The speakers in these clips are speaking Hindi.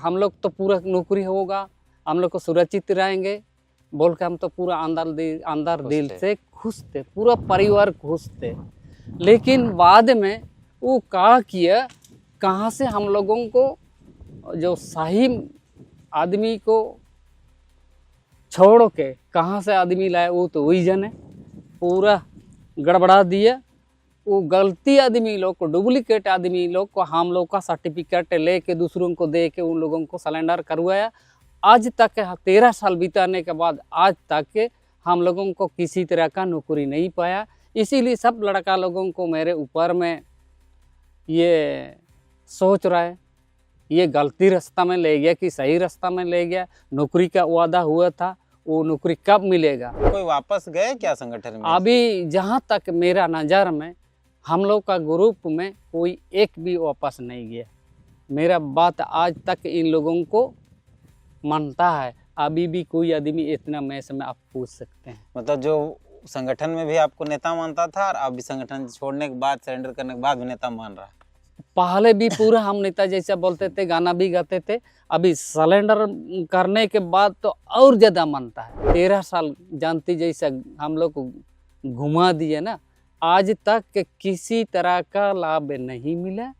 हम लोग तो पूरा नौकरी होगा, हम लोग को सुरक्षित रहेंगे बोल के हम तो पूरा अंदर दिल से खुश थे, पूरा परिवार खुश थे। लेकिन बाद में वो क्या किया, कहाँ से हम लोगों को जो सही आदमी को छोड़ के कहाँ से आदमी लाए वो तो वही जने पूरा गड़बड़ा दिया। वो गलती आदमी लोग को, डुप्लीकेट आदमी लोग को हम लोग का सर्टिफिकेट लेके दूसरों को दे के उन लोगों को सिलेंडर करवाया। आज तक 13 साल बिताने के बाद आज तक हम लोगों को किसी तरह का नौकरी नहीं पाया। इसीलिए सब लड़का लोगों को मेरे ऊपर में ये सोच रहा है ये गलती रास्ता में ले गया कि सही रास्ता में ले गया। नौकरी का वादा हुआ था, वो नौकरी कब मिलेगा? कोई वापस गए क्या संगठन में? अभी जहाँ तक मेरा नज़र में हम लोग का ग्रुप में कोई एक भी वापस नहीं गया। मेरा बात आज तक इन लोगों को मानता है। अभी भी कोई आदमी इतना मैस में आप पूछ सकते हैं। मतलब जो संगठन में भी आपको नेता मानता था और अभी संगठन छोड़ने के बाद, सरेंडर करने के बाद भी नेता मान रहा है? पहले भी पूरा हम नेता जैसा बोलते थे, गाना भी गाते थे। अभी सरेंडर करने के बाद तो और ज़्यादा मानता है। 13 साल जानती जैसा हम लोग को घुमा दिए ना, आज तक किसी तरह का लाभ नहीं मिला।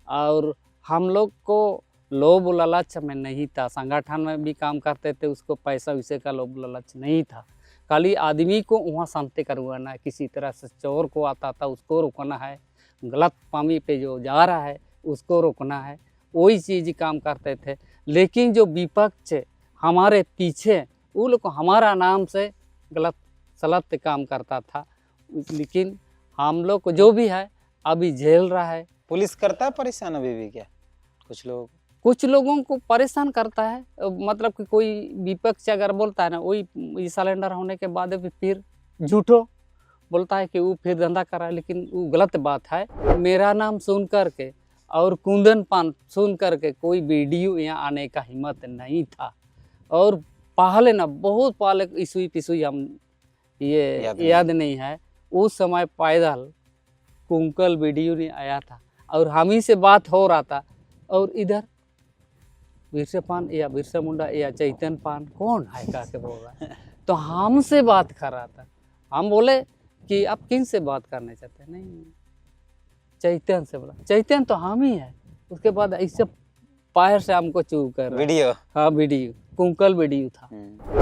और हम लोग को लोभ लालच में नहीं था। संगठन में भी काम करते थे, उसको पैसा वैसे का लोभ लालच नहीं था। खाली आदमी को वहाँ शांति करवाना है। किसी तरह से चोर को आता था उसको रोकना है, गलत फामी पे जो जा रहा है उसको रोकना है, वही चीज़ काम करते थे। लेकिन जो विपक्ष हमारे पीछे वो लोग हमारा नाम से गलत सलत काम करता था। लेकिन हम लोग को जो भी है अभी झेल रहा है। पुलिस करता है परेशान अभी भी क्या? कुछ लोगों को परेशान करता है। मतलब कि कोई विपक्ष अगर बोलता है ना, वही सिलेंडर होने के बाद फिर झूठो बोलता है कि वो फिर धंधा कर रहा है, लेकिन वो गलत बात है। मेरा नाम सुन करके और कुंदन पान सुन करके कोई वीडियो यहाँ आने का हिम्मत नहीं था। और पहले ना बहुत पहले ईस्वी पिसुई हम ये याद नहीं है, उस समय पैदल कुंकल वीडियो नहीं आया था और हम ही से बात हो रहा था। और इधर बिरसा पान या बिरसा मुंडा या चैतन पान कौन है कह के बोल रहा है, तो हमसे बात कर रहा था। हम बोले कि आप किन से बात करना चाहते हैं? नहीं, चैतन से। बोला चैतन तो हम ही है। उसके बाद ऐसे पैर से हमको चू कर वीडियो, हाँ वीडियो, कुंकल वीडियो था।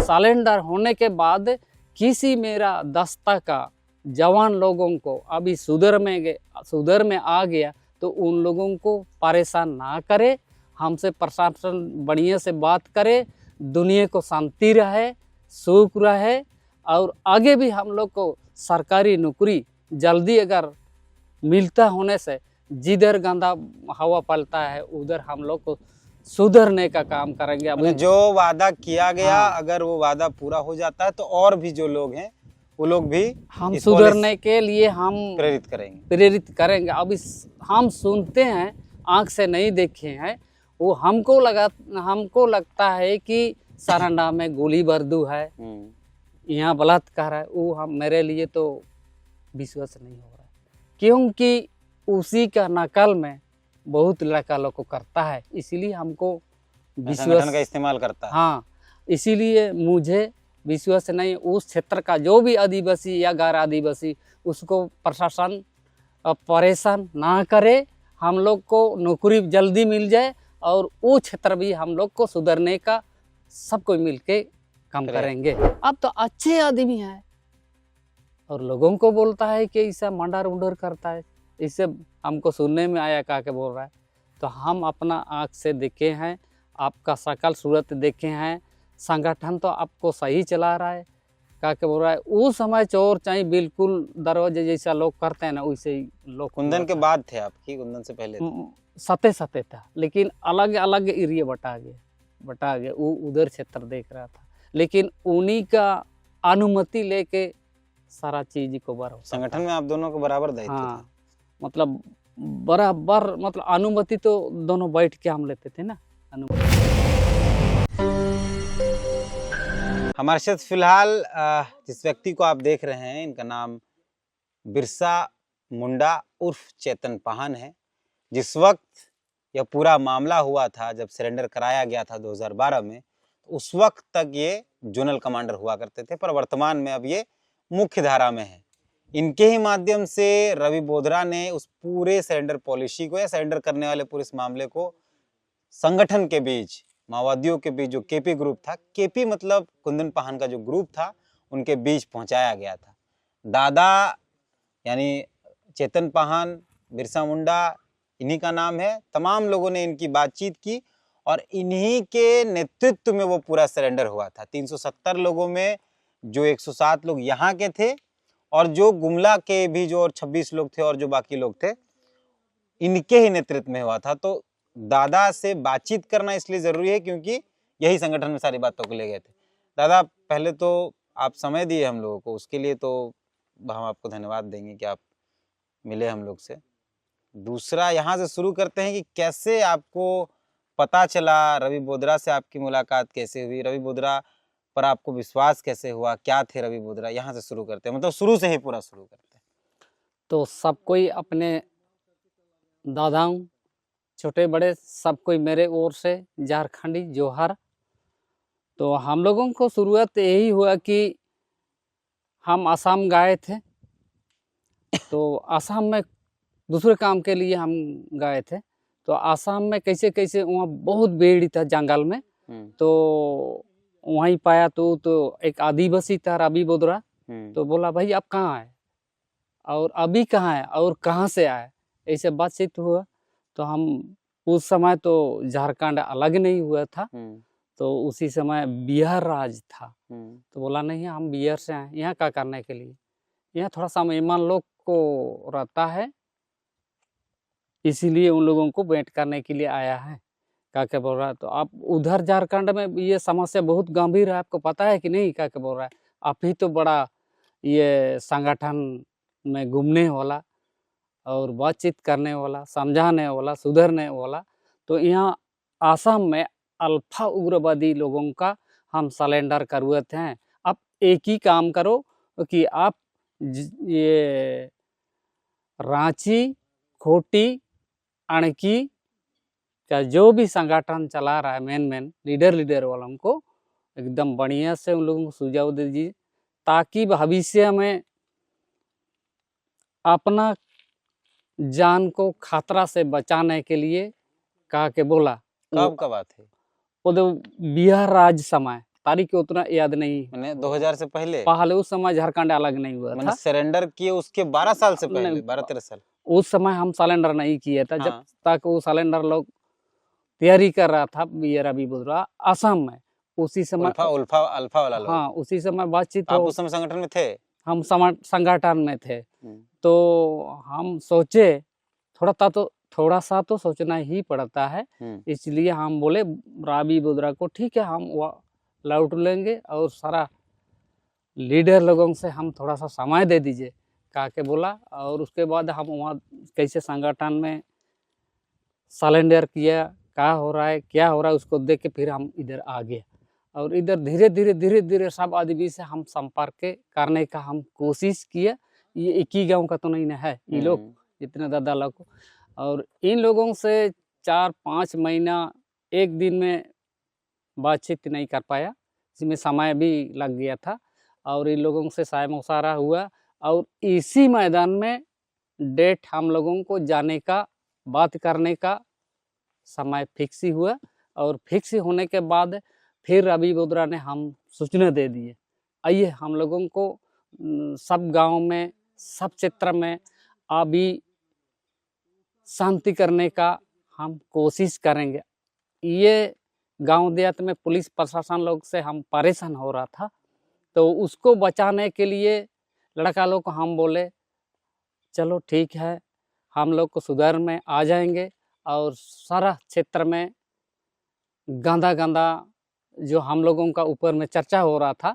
सिलेंडर होने के बाद किसी मेरा दस्ता का जवान लोगों को अभी सुधर में आ गया तो उन लोगों को परेशान ना करे, हमसे प्रशासन बढ़िया से बात करे, दुनिया को शांति रहे, सुख रहे। और आगे भी हम लोग को सरकारी नौकरी जल्दी अगर मिलता होने से जिधर गंदा हवा पलता है उधर हम लोग को सुधरने का काम करेंगे। अभी जो वादा किया गया अगर वो वादा पूरा हो जाता है तो और भी जो लोग हैं वो लोग भी हम सुधरने के लिए हम प्रेरित करेंगे। अब हम सुनते हैं, आंख से नहीं देखे हैं। वो हमको लगता है कि सारंडा में गोली बरदू है, यहाँ बलात्कार है। वो हम मेरे लिए तो विश्वास नहीं हो रहा है, क्योंकि उसी का नकल में बहुत लड़का लोग को करता है। इसीलिए हमको विश्वास का इस्तेमाल करता है। हाँ, इसीलिए मुझे विश्वास नहीं। उस क्षेत्र का जो भी आदिवासी या गैर आदिवासी उसको प्रशासन परेशान ना करे, हम लोग को नौकरी जल्दी मिल जाए और वो क्षेत्र भी हम लोग को सुधरने का सब कोई मिल के काम करेंगे। अब तो अच्छे आदमी है और लोगों को बोलता है कि ऐसा मंडर उंडर करता है, इससे हमको सुनने में आया कहा के बोल रहा है। तो हम अपना आँख से देखे हैं, आपका शकल सूरत देखे हैं, संगठन तो आपको सही चला रहा है कहा के बोल रहा है। उस समय चोर चाहे बिल्कुल दरवाजे जैसा लोग करते हैं ना, वैसे ही लोग। कुंदन के बाद थे आपकी? कुंदन से पहले सते था, लेकिन अलग अलग एरिया बटा गया। वो उधर क्षेत्र देख रहा था, लेकिन उन्हीं का अनुमति लेके सारा चीज को बराबर संगठन में आप दोनों को बराबर दायित्व था। मतलब बराबर, मतलब अनुमति तो दोनों बैठ के हम लेते थे ना। हमारे साथ फिलहाल जिस व्यक्ति को आप देख रहे हैं, इनका नाम बिरसा मुंडा उर्फ चेतन पाहन है। जिस वक्त यह पूरा मामला हुआ था, जब सरेंडर कराया गया था 2012 में, उस वक्त तक ये जोनल कमांडर हुआ करते थे, पर वर्तमान में अब ये मुख्य धारा में है। इनके ही माध्यम से रवि बोधरा ने उस पूरे सरेंडर पॉलिसी को या सरेंडर करने वाले पूरे इस मामले को संगठन के बीच, माओवादियों के बीच जो केपी ग्रुप था, केपी मतलब कुंदन पाहन का जो ग्रुप था, उनके बीच पहुंचाया गया था। दादा यानी चेतन पाहन, बिरसा मुंडा, इन्हीं का नाम है। तमाम लोगों ने इनकी बातचीत की और इन्हीं के नेतृत्व में वो पूरा सरेंडर हुआ था। 370 लोगों में जो 107 लोग यहाँ के थे और जो गुमला के भी जो और 26 लोग थे और जो बाकी लोग थे, इनके ही नेतृत्व में हुआ था। तो दादा से बातचीत करना इसलिए जरूरी है क्योंकि यही संगठन में सारी बातों को ले गए थे। दादा, पहले तो आप समय दिए हम लोगों को, उसके लिए तो हम आपको धन्यवाद देंगे कि आप मिले हम लोग से। दूसरा, यहाँ से शुरू करते हैं कि कैसे आपको पता चला, रवि बोधरा से आपकी मुलाकात कैसे हुई, रवि बोधरा पर आपको विश्वास कैसे हुआ, क्या थे रवि बोधरा, यहाँ से शुरू करते हैं, मतलब शुरू से ही पूरा शुरू करते हैं। तो सब कोई अपने दादाओं, छोटे बड़े सब कोई मेरे ओर से झारखंडी जोहार। तो हम लोगों को शुरुआत यही हुआ कि हम आसाम गए थे। तो आसाम में दूसरे काम के लिए हम गए थे। तो आसाम में कैसे कैसे वहाँ बहुत भीड़ था जंगल में। तो वहीं पाया तो एक आदिवासी था रवि बोधरा। तो बोला भाई आप कहाँ आए और अभी कहाँ है और कहाँ से आए, ऐसे बातचीत हुआ। तो हम उस समय तो झारखंड अलग नहीं हुआ था, तो उसी समय बिहार राज्य था। तो बोला नहीं हम बिहार से आए, यहाँ क्या करने के लिए, यहाँ थोड़ा सा मेहमान लोग को रहता है, इसीलिए उन लोगों को भेंट करने के लिए आया है, क्या बोल रहा है। तो आप उधर झारखंड में ये समस्या बहुत गंभीर है, आपको पता है कि नहीं, क्या बोल रहा है। आप ही तो बड़ा ये संगठन में घूमने वाला और बातचीत करने वाला, समझाने वाला, सुधरने वाला। तो यहाँ आसाम में अल्फा उग्रवादी लोगों का हम सरेंडर करवाते हैं। आप एक ही काम करो कि आप ये रांची, खोटी, अणकी का जो भी संगठन चला रहा है, मेन लीडर वालों को एकदम बढ़िया से उन लोगों को सुझाव दीजिए, ताकि भविष्य में अपना जान को खतरा से बचाने के लिए कहा के बोला। कब का बात है? वो तो बिहार राज्य समय, तारीख उतना याद नहीं, मैंने 2000 से पहले उस समय झारखंड अलग नहीं हुआ था। सरेंडर किए उसके 12 साल से पहले, 12-13 साल उस समय हम सरेंडर नहीं किया था। जब तक वो सरेंडर लोग तैयारी कर रहा था रवि बोधरा आसाम में, उसी समय अल्फा वाला लोग, हाँ उसी समय बातचीत। आप उस समय संगठन में थे? हम संगठन में थे। तो हम सोचे थोड़ा सा तो सोचना ही पड़ता है, इसलिए हम बोले रवि बोधरा को ठीक है हम लौट लेंगे और सारा लीडर लोगों से हम थोड़ा सा समय दे दीजिए, कहा के बोला। और उसके बाद हम वहाँ कैसे संगठन में सरेंडर किया, क्या हो रहा है उसको देख के फिर हम इधर आ गए। और इधर धीरे धीरे सब आदमी से हम संपर्क करने का हम कोशिश किया। ये एक ही गाँव का तो नहीं ना है, ये लोग जितने दादा लोग, और इन लोगों से 4-5 महीना एक दिन में बातचीत नहीं कर पाया, इसमें समय भी लग गया था। और इन लोगों से साय मुशायरा हुआ और इसी मैदान में डेट हम लोगों को जाने का, बात करने का समय फिक्स ही हुआ। और फिक्स होने के बाद फिर रवि बोधरा ने हम सूचना दे दिए, आइए हम लोगों को सब गांव में, सब क्षेत्र में अभी शांति करने का हम कोशिश करेंगे। ये गांव देहात में पुलिस प्रशासन लोग से हम परेशान हो रहा था, तो उसको बचाने के लिए लड़का लोग को हम बोले चलो ठीक है, हम लोग को सुधार में आ जाएंगे और सारा क्षेत्र में गंदा जो हम लोगों का ऊपर में चर्चा हो रहा था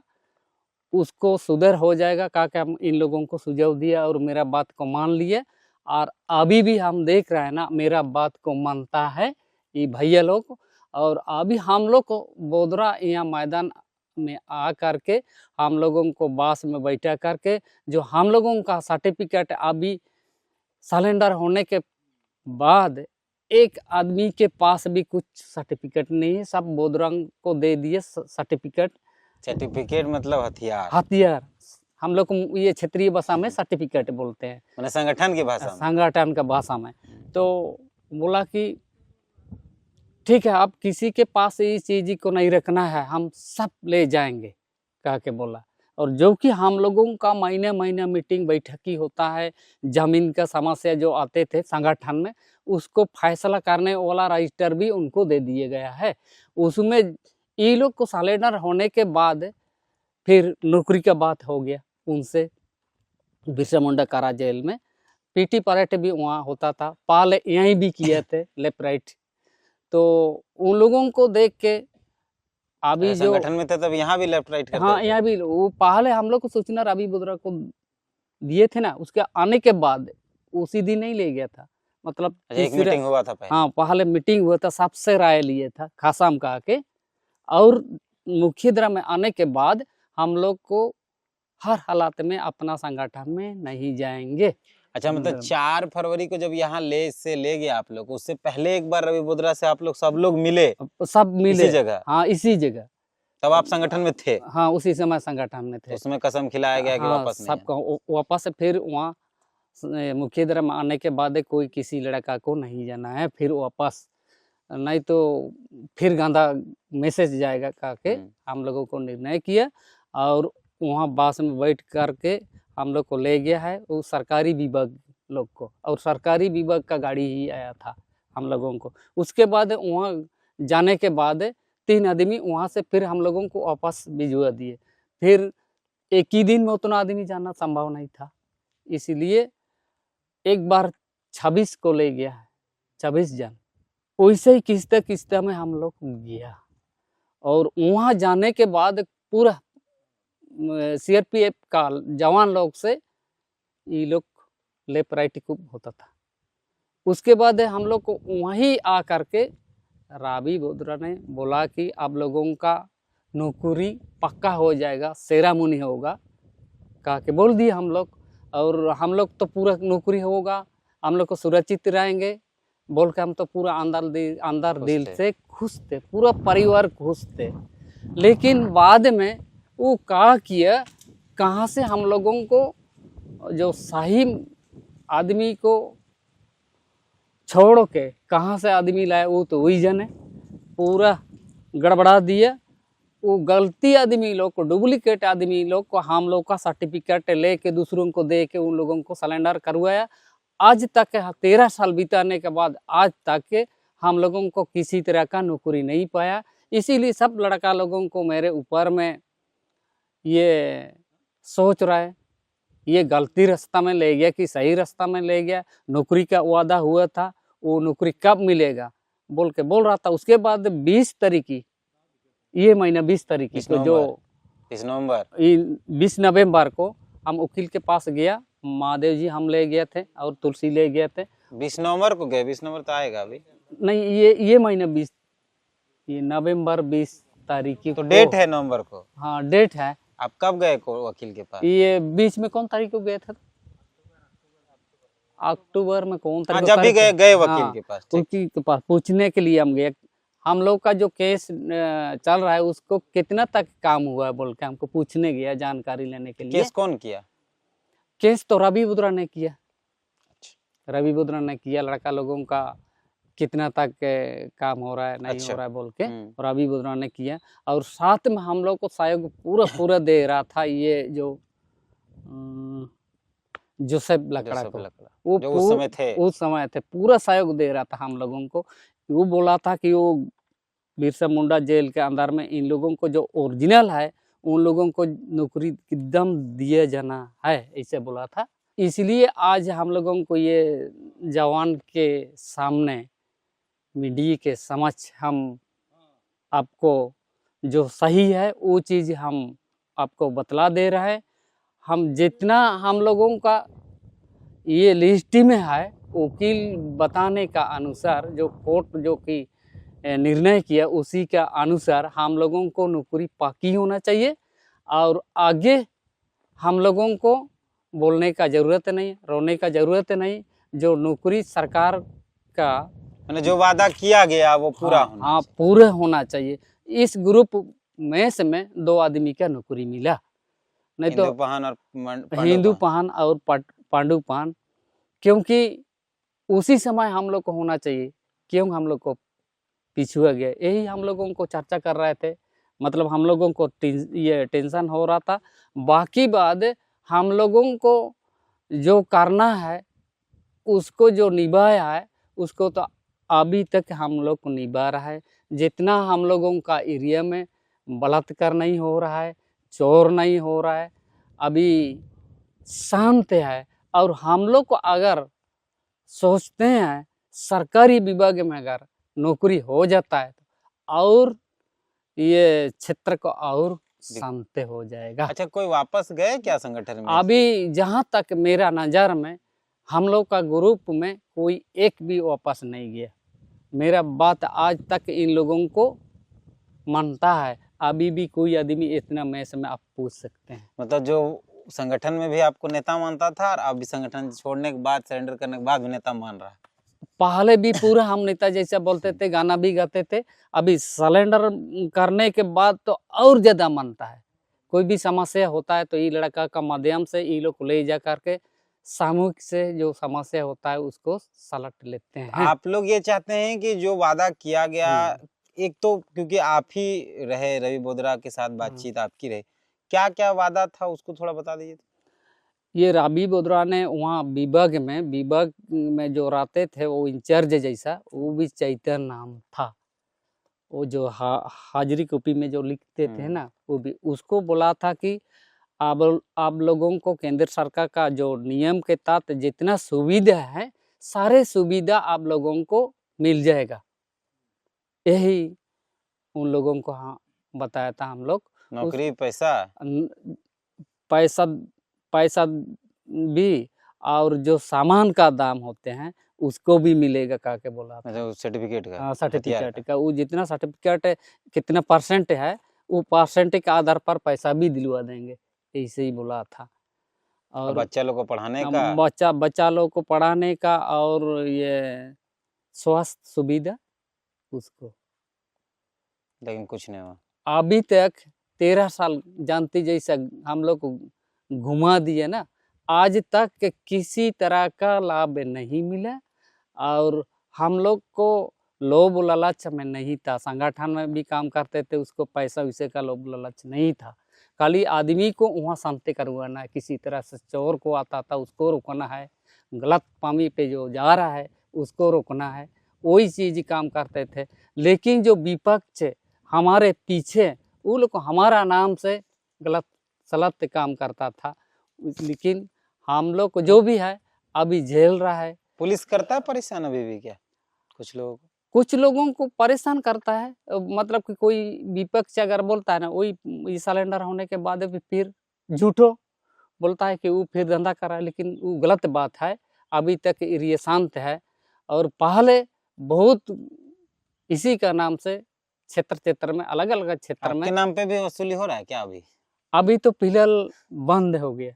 उसको सुधर हो जाएगा। क्या हम इन लोगों को सुझाव दिया और मेरा बात को मान लिए। और अभी भी हम देख रहे हैं ना, मेरा बात को मानता है ये भैया लोग। और अभी हम लोग को बोधरा यहाँ मैदान में आ करके हम लोगों को बास में बैठा करके जो हम लोगों का सर्टिफिकेट अभी सरेंडर होने के बाद एक आदमी के पास भी कुछ सर्टिफिकेट नहीं है, सब बोधरंग को दे दिए सर्टिफिकेट। सर्टिफिकेट मतलब हथियार, हथियार हम लोग को ये क्षेत्रीय भाषा में सर्टिफिकेट बोलते हैं, मैंने संगठन की भाषा में। संगठन का भाषा में। तो बोला कि ठीक है, अब किसी के पास इस चीज को नहीं रखना है, हम सब ले जाएंगे कह के बोला। और जो कि हम लोगों का महीने महीने मीटिंग बैठकी होता है, जमीन का समस्या जो आते थे संगठन में, उसको फैसला करने वाला रजिस्टर भी उनको दे दिया गया है। उसमें ये लोग को सरेंडर होने के बाद फिर नौकरी का बात हो गया उनसे। बिरसा मुंडा कारा जेल में पीटी परेड भी वहाँ होता था, पहले यहीं भी किए थे लेफ्ट राइट। तो उन लोगों को देख के अभी जो संगठन में थे तब यहाँ भी लेफ्ट राइट करते हाँ थे। यहाँ भी वो पहले हम लोग को सूचना रवि बोधरा को दिए थे ना, उसके आने के बाद उसी दिन नहीं ले गया था, मतलब एक मीटिंग हुआ था पहले। हाँ पहले मीटिंग हुआ था, सबसे राय लिए था खासाम का के। और मुख्यधारा में आने के बाद हम लोग को हर हालात में अपना संगठन में नहीं जाएंगे। अच्छा, मतलब 4 फरवरी को जब यहाँ ले गया आप लोग, उससे पहले एक बार रवि बोधरा से आप लोग सब लोग मिले, सब मिले इसी जगह। हाँ इसी जगह, तब आप संगठन में थे। हाँ उसी समय संगठन में थे। उसमें कसम खिलाया गया कि हाँ, वापस नहीं सबका वापस से फिर वहाँ मुख्यधारा में आने के बाद कोई किसी लड़का को नहीं जाना है फिर वापस, नहीं तो फिर गंदा मैसेज जाएगा कह के हम लोगों को निर्णय किया। और वहाँ बस में बैठ करके हम लोग को ले गया है वो सरकारी विभाग लोग को, और सरकारी विभाग का गाड़ी ही आया था हम लोगों को। उसके बाद वहाँ जाने के बाद 3 आदमी वहाँ से फिर हम लोगों को वापस भिजवा दिए। फिर एक ही दिन में उतना आदमी जाना संभव नहीं था, इसीलिए एक बार 26 को ले गया है, 26 जन। वैसे ही किस्ता किस्ता में हम लोग गया, और वहाँ जाने के बाद पूरा सीआरपीएफ का जवान लोग से ये लोग लेफ्ट राइट खूब होता था। उसके बाद हम लोग को वहीं आ करके रवि बोधरा ने बोला कि आप लोगों का नौकरी पक्का हो जाएगा, सेरामनी होगा कह के बोल दिए हम लोग। और हम लोग तो पूरा नौकरी होगा, हम लोग को सुरक्षित रहेंगे बोल के हम तो पूरा अंदर दिल से खुश थे, पूरा परिवार खुश थे। लेकिन बाद में वो क्या किया, कहाँ से हम लोगों को जो सही आदमी को छोड़ के कहाँ से आदमी लाए वो तो वही जने पूरा गड़बड़ा दिया। वो गलती आदमी लोग को, डुप्लीकेट आदमी लोग को हम लोग का सर्टिफिकेट लेके दूसरों को दे के उन लोगों को सरेंडर करवाया। आज तक 13 साल बिताने के बाद आज तक हम लोगों को किसी तरह का नौकरी नहीं पाया। इसीलिए सब लड़का लोगों को मेरे ऊपर में ये सोच रहा है ये गलती रास्ता में ले गया कि सही रास्ता में ले गया, नौकरी का वादा हुआ था वो नौकरी कब मिलेगा बोल के बोल रहा था। उसके बाद 20 तारीख ये महीना 20 तारीख को जो 20 नवंबर को हम वकील के पास गया, महादेव जी हम ले गए थे और तुलसी ले गए थे। 20 नवंबर को गए, 20 नवंबर तो आएगा अभी नहीं, ये महीना 20, ये नवंबर 20 तारीख की तो डेट है नवंबर को। हाँ डेट है। आप कब गए वकील के पास? ये बीच में कौन तारीख को गए थे? अक्टूबर में कौन तारीख? जब भी गए वकील के पास, वकील के पास पूछने के लिए हम गए, हम लोग का जो केस चल रहा है उसको कितना तक काम हुआ है बोल के हमको पूछने गया, जानकारी लेने के लिए। केस कौन किया? केस तो रवि बोधरा ने किया। रवि बोधरा ने किया, लड़का लोगों का कितना तक काम हो रहा है नहीं हो रहा है बोल के रवि बोधरा ने किया। और साथ में हम लोग को सहयोग पूरा दे रहा था ये जो जोसेफ लकड़ा को, वो जो उस समय थे पूरा सहयोग दे रहा था हम लोगों को। वो बोला था कि वो बिरसा मुंडा जेल के अंदर में इन लोगों को जो ओरिजिनल है उन लोगों को नौकरी एकदम दिया जाना है, ऐसे बोला था। इसलिए आज हम लोगों को ये जवान के सामने मीडिया के समक्ष हम आपको जो सही है वो चीज़ हम आपको बतला दे रहे हैं। हम जितना हम लोगों का ये लिस्ट में है वकील बताने का अनुसार जो कोर्ट जो कि निर्णय किया उसी का अनुसार हम लोगों को नौकरी पक्की होना चाहिए। और आगे हम लोगों को बोलने का ज़रूरत नहीं, रोने का ज़रूरत नहीं। जो नौकरी सरकार का मैंने जो वादा किया गया वो पूरा हाँ, होना हाँ चाहिए। पूरे होना चाहिए। इस ग्रुप में से में 2 आदमी का नौकरी मिला, नहीं तो हिंदू पहन और पांडव हिंदू पहन। पान और पांडु पान, क्योंकि उसी समय हम लोग को होना चाहिए, क्यों हम लोग को पिछुआ गया, यही हम लोगों को चर्चा कर रहे थे। मतलब हम लोगों को ये टेंशन हो रहा था। बाकी बात हम लोगों को जो करना है उसको जो निभाया है उसको तो अभी तक हम लोग को निभा रहा है। जितना हम लोगों का एरिया में बलात्कार नहीं हो रहा है, चोर नहीं हो रहा है, अभी शांत है। और हम लोग को अगर सोचते हैं सरकारी विभाग में अगर नौकरी हो जाता है तो और ये क्षेत्र को और शांत हो जाएगा। अच्छा, कोई वापस गए क्या संगठन में? अभी जहाँ तक मेरा नज़र में हम लोग का ग्रुप में कोई एक भी वापस नहीं गया। मेरा बात आज तक इन लोगों को मानता है। अभी भी कोई आदमी इतना मैच में आप पूछ सकते हैं। मतलब जो संगठन में भी आपको नेता मानता था और अभी संगठन छोड़ने के बाद, सरेंडर करने के बाद भी नेता मान रहा है। पहले भी पूरा हम नेता जैसा बोलते थे, गाना भी गाते थे। अभी सरेंडर करने के बाद तो और ज़्यादा मानता है। कोई भी समस्या होता है तो ये लड़का का माध्यम से ये लोग ले जा करके सामूहिक से जो समस्या होता है उसको सलट लेते हैं। आप लोग ये चाहते हैं कि जो वादा किया गया, एक तो क्योंकि आप ही रहे, रवि बोदरा के साथ बातचीत आपकी रही, क्या क्या वादा था उसको थोड़ा बता दीजिए। ये रवि बोदरा ने वहाँ विभाग में जो रहते थे वो इंचार्ज जैसा, वो भी चैतन्य नाम था। वो जो हाजिरी कॉपी में जो लिखते थे ना, वो भी उसको बोला था कि आप लोगों को केंद्र सरकार का जो नियम के तहत जितना सुविधा है सारे सुविधा आप लोगों को मिल जाएगा। यही उन लोगों को हाँ बताया था हम लोग। नौकरी, पैसा पैसा पैसा भी और जो सामान का दाम होते हैं उसको भी मिलेगा कहा के बोला था। मतलब सर्टिफिकेट का, सर्टिफिकेट का वो जितना सर्टिफिकेट कितना परसेंट है वो परसेंट के आधार पर पैसा भी दिलवा देंगे, ऐसे ही बोला था। और और बच्चा लोग को पढ़ाने का, बच्चा लोग को पढ़ाने का और ये स्वास्थ्य सुविधा उसको। लेकिन कुछ नहीं हुआ। अभी तक 13 साल जानती जैसा हम लोग को घुमा दिए ना, आज तक किसी तरह का लाभ नहीं मिला। और हम लोग को लोभ लालच में नहीं था। संगठन में भी काम करते थे, उसको पैसा वैसे का लोभ लालच नहीं था। खाली आदमी को वहाँ शांति करवाना है। किसी तरह से चोर को आता था उसको रोकना है, गलत पामी पे जो जा रहा है उसको रोकना है, वही चीज़ काम करते थे। लेकिन जो विपक्ष हमारे पीछे वो लोग हमारा नाम से गलत सलत काम करता था। लेकिन हम लोग को जो भी है अभी झेल रहा है। पुलिस करता है परेशान अभी भी क्या कुछ लोगों को परेशान करता है। मतलब कि कोई विपक्ष अगर बोलता है ना, वही सिलेंडर होने के बाद भी फिर झूठो बोलता है कि वो फिर धंधा कर रहा है, लेकिन वो गलत बात है। अभी तक ये शांत है। और पहले बहुत इसी का नाम से क्षेत्र में अलग अलग क्षेत्र में आपके नाम पे भी वसूली हो रहा है क्या अभी? अभी तो फिलहाल बंद हो गया।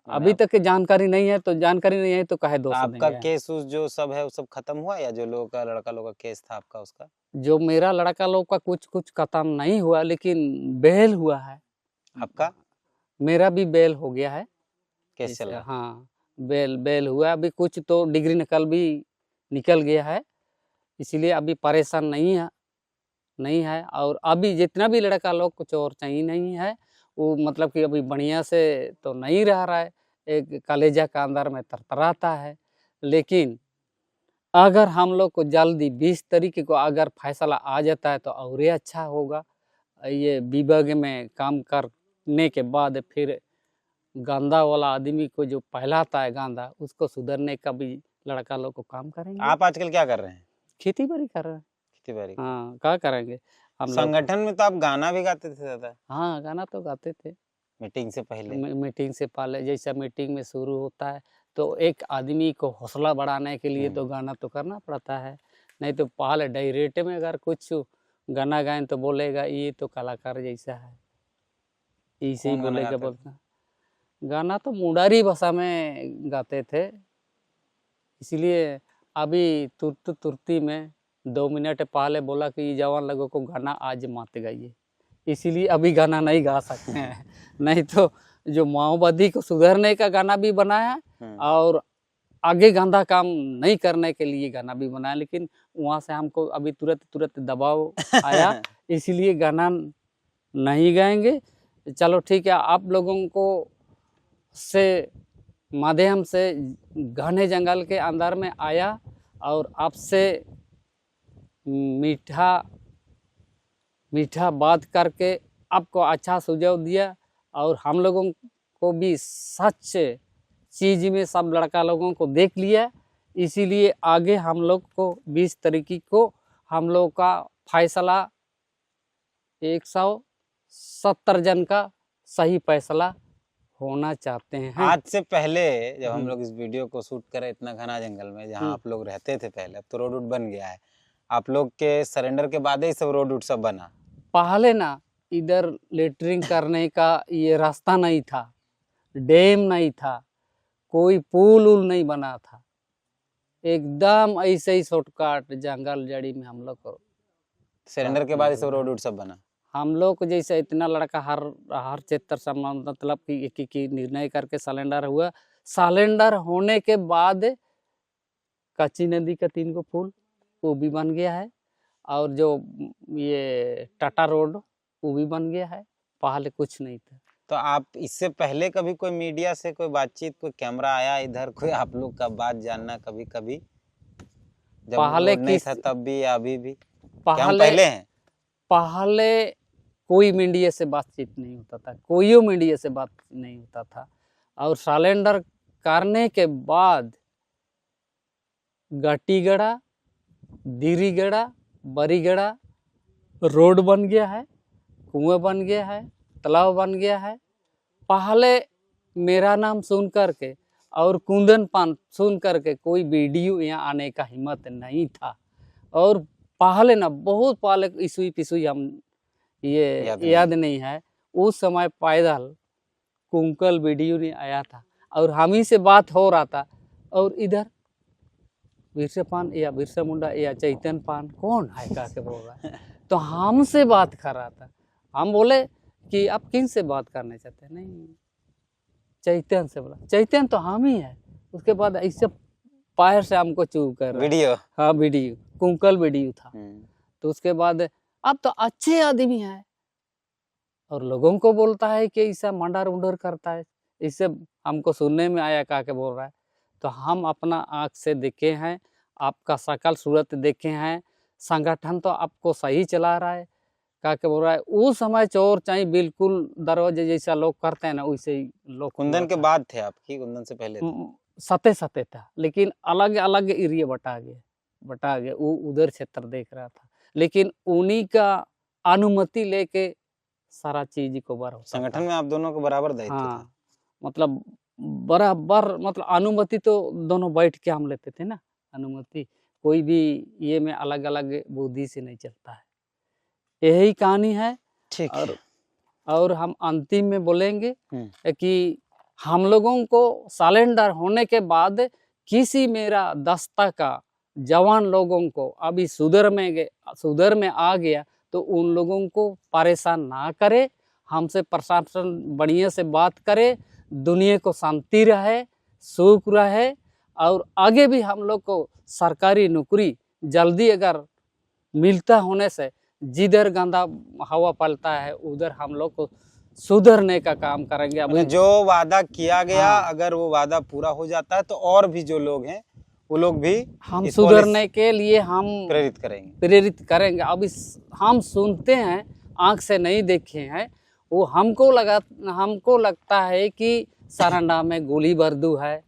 अभी तक जानकारी नहीं है, तो जानकारी नहीं है तो कहे दोस्त आपका देंगे। केस उस जो सब है वो सब खत्म हुआ, या जो लोगों का लड़का लोग का केस था आपका उसका? जो मेरा लड़का लोग का कुछ खत्म नहीं हुआ, लेकिन बेल हुआ है। आपका मेरा भी बेल हो गया है। केस चल रहा है? हाँ, बेल हुआ। अभी कुछ तो डिग्री निकल गया है, इसीलिए अभी परेशान नहीं है। और अभी जितना भी लड़का लोग कुछ और चाहिए नहीं है, वो मतलब कि अभी बढ़िया से तो नहीं रह रहा है, एक कलेजा का अंदर में तरतराता है। लेकिन अगर हम लोग को जल्दी 20 तारीख को अगर फैसला आ जाता है तो और ही अच्छा होगा। ये विभाग में काम करने के बाद फिर गांधा वाला आदमी को जो फैलाता है गांधा, उसको सुधरने का भी लड़का लोग को काम करेंगे। आप आजकल क्या कर रहे हैं? खेती बाड़ी कर रहे हैं। खेती बाड़ी। हाँ, क्या करेंगे हम लोग। संगठन में तो आप गाना भी गाते थे दादा? हाँ, गाना तो गाते थे मीटिंग से पहले। मीटिंग से पहले। जैसा मीटिंग में शुरू होता है तो एक आदमी को हौसला बढ़ाने के लिए तो गाना तो करना पड़ता है। नहीं तो पहले डायरेक्ट में अगर कुछ गाना गाएं तो बोलेगा ये तो कलाकार जैसा है, इसे ही कौन गाना बोलेगा। गाते थे? बोलता गाना तो मुंडारी भाषा में गाते थे, इसलिए अभी तुरत तुरती में 2 मिनट पहले बोला कि ये जवान लोगों को गाना आज मत गाइए, इसीलिए अभी गाना नहीं गा सकते हैं। नहीं तो जो माओवादी को सुधरने का गाना भी बनाया है और आगे गंदा काम नहीं करने के लिए गाना भी बनाया, लेकिन वहाँ से हमको अभी तुरंत दबाव आया, इसीलिए गाना नहीं गाएंगे। चलो ठीक है, आप लोगों को से माध्यम से घने जंगल के अंदर में आया और आपसे मीठा मीठा बात करके आपको अच्छा सुझाव दिया और हम लोगों को भी सच चीज़ में सब लड़का लोगों को देख लिया, इसीलिए आगे हम लोग को 20 तारीख को हम लोग का फैसला 170 जन का सही फैसला होना चाहते हैं। आज से पहले जब हम लोग इस वीडियो को शूट करें इतना घना जंगल में जहाँ आप लोग रहते थे पहले, अब तो रोड वोड बन गया है। आप लोग के सरेंडर के बाद ही सब रोड वोड सब बना। पहले ना इधर लेटरिंग करने का ये रास्ता नहीं था, डैम नहीं था, कोई पुल उल नहीं बना था, एकदम ऐसे ही शॉर्टकट जंगल जड़ी में हम लोग को सरेंडर के बाद ही सब रोड वोड सब बना। हम लोग जैसे इतना लड़का हर क्षेत्र से मतलब कि एक निर्णय करके सिलेंडर हुआ। सिलेंडर होने के बाद कच्ची नदी का 3 गो पुल वो भी बन गया है और जो ये टाटा रोड वो भी बन गया है, पहले कुछ नहीं था। तो आप इससे पहले कभी कोई मीडिया से कोई बातचीत, कोई कैमरा आया इधर, कोई आप लोग का बात जानना कभी कभी जब पहले नहीं था तब भी या अभी भी? पहले हैं पहले कोई मीडिया से बातचीत नहीं होता था, कोई मीडिया से बात नहीं होता था और सिलेंडर करने के बाद गटीगड़ा, दिरीगड़ा, बरीगड़ा रोड बन गया है, कुआं बन गया है, तालाब बन गया है। पहले मेरा नाम सुन करके और कुंदन पान सुन करके कोई वीडियो यहाँ आने का हिम्मत नहीं था। और पहले ना बहुत पहले ईस्वी पिसुई हम ये याद नहीं है, उस समय पैदल कुंकल वीडियो नहीं आया था और हम ही से बात हो रहा था और इधर बिरसा पान या बिरसा मुंडा या चैतन्य पान कौन है कह के बोल रहा है, तो हमसे बात कर रहा था। हम बोले कि आप किन से बात करने चाहते हैं? नहीं, चैतन्य से। बोला चैतन्य तो हम ही है। उसके बाद ऐसे पैर से हमको चू कर वीडियो, हाँ वीडियो, कुंकल वीडियो था। तो उसके बाद अब तो अच्छे आदमी है और लोगों को बोलता है कि ऐसा मंडर उंडर करता है, इससे हमको सुनने में आया कह के बोल रहा है। तो हम अपना आँख से देखे हैं, आपका शकल सूरत देखे हैं, संगठन तो आपको सही चला रहा है कह के बोल रहा है। उस समय चोर चाहे बिल्कुल दरवाजे जैसा लोग करते हैं ना वैसे ही लोग। कुंदन के बाद थे आपकी? कुंदन से पहले सते था, लेकिन अलग अलग एरिया बटा गया। वो उधर क्षेत्र देख रहा था, लेकिन उन्हीं का अनुमति लेके सारा चीज को बराबर संगठन में आप दोनों को बराबर दायित्व था। मतलब बराबर, मतलब अनुमति तो दोनों बैठ के हम लेते थे ना। अनुमति कोई भी ये में अलग अलग बुद्धि से नहीं चलता है। यही कहानी है। ठीक है। और हम अंतिम में बोलेंगे कि हम लोगों को सिलेंडर होने के बाद किसी मेरा दस्ता का जवान लोगों को अभी सुधर में आ गया तो उन लोगों को परेशान ना करे, हमसे प्रशासन बढ़िया से बात करे, दुनिया को शांति रहे, सुख रहे और आगे भी हम लोग को सरकारी नौकरी जल्दी अगर मिलता होने से जिधर गंदा हवा पलता है उधर हम लोग को सुधरने का काम करेंगे। अभी जो वादा किया गया अगर वो वादा पूरा हो जाता है तो और भी जो लोग हैं वो लोग भी हम सुधरने के लिए हम प्रेरित करेंगे। अब हम सुनते हैं, आंख से नहीं देखे हैं, वो हमको लगता है कि सारंडा में गोली बरदू है,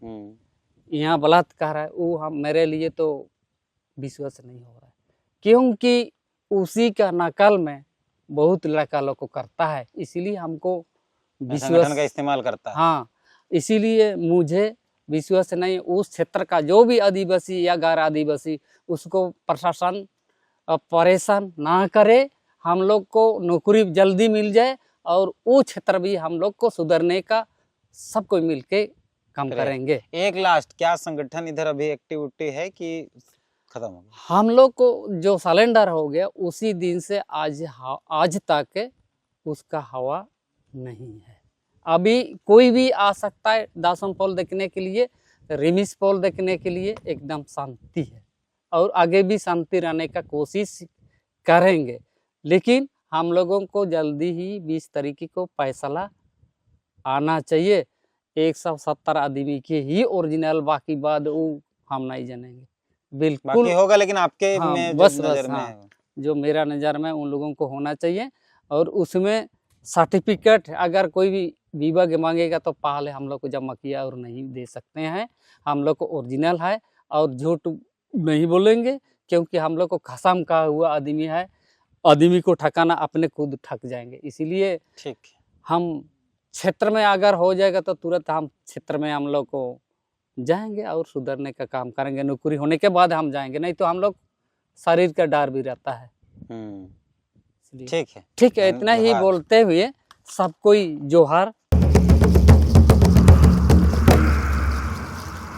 यहाँ बलात्कार है, वो हम मेरे लिए तो विश्वास नहीं हो रहा है, क्योंकि उसी का नकल में बहुत लड़का लोग को करता है, इसीलिए हमको विश्वास का इस्तेमाल करता है। हाँ, इसीलिए मुझे विश्वास नहीं। उस क्षेत्र का जो भी आदिवासी या गैर आदिवासी उसको प्रशासन परेशान ना करे, हम लोग को नौकरी जल्दी मिल जाए और वो क्षेत्र भी हम लोग को सुधरने का सबको मिलके काम करें। करेंगे। एक लास्ट, क्या संगठन इधर अभी एक्टिविटी है कि खत्म हो गया? हम लोग को जो सिलेंडर हो गया उसी दिन से आज तक उसका हवा नहीं है। अभी कोई भी आ सकता है दासन पोल देखने के लिए, रिमिस पोल देखने के लिए, एकदम शांति है और आगे भी शांति रहने का कोशिश करेंगे। लेकिन हम लोगों को जल्दी ही 20 तारीख को फैसला आना चाहिए। 170 आदमी के ही ओरिजिनल, बाकी बाद वो हम नहीं जानेंगे बिल्कुल। बाकी होगा लेकिन आपके हाँ, में बस जो बस नजर में हाँ, है। जो मेरा नज़र में उन लोगों को होना चाहिए। और उसमें सर्टिफिकेट अगर कोई भी विभाग मांगेगा तो पहले हम लोग को जमा किया और नहीं दे सकते हैं। हम लोग को ओरिजिनल है और झूठ नहीं बोलेंगे, क्योंकि हम लोग को कसम का हुआ आदमी है। आदमी को ठकाना अपने खुद ठक जाएंगे। इसीलिए ठीक है। हम क्षेत्र में अगर हो जाएगा तो तुरंत हम क्षेत्र में हम लोग को जाएंगे और सुधरने का काम करेंगे। नौकरी होने के बाद हम जाएंगे, नहीं तो हम लोग शरीर का डर भी रहता है। ठीक है। ठीक है, इतना ही जोहार। बोलते हुए सब कोई जोहार।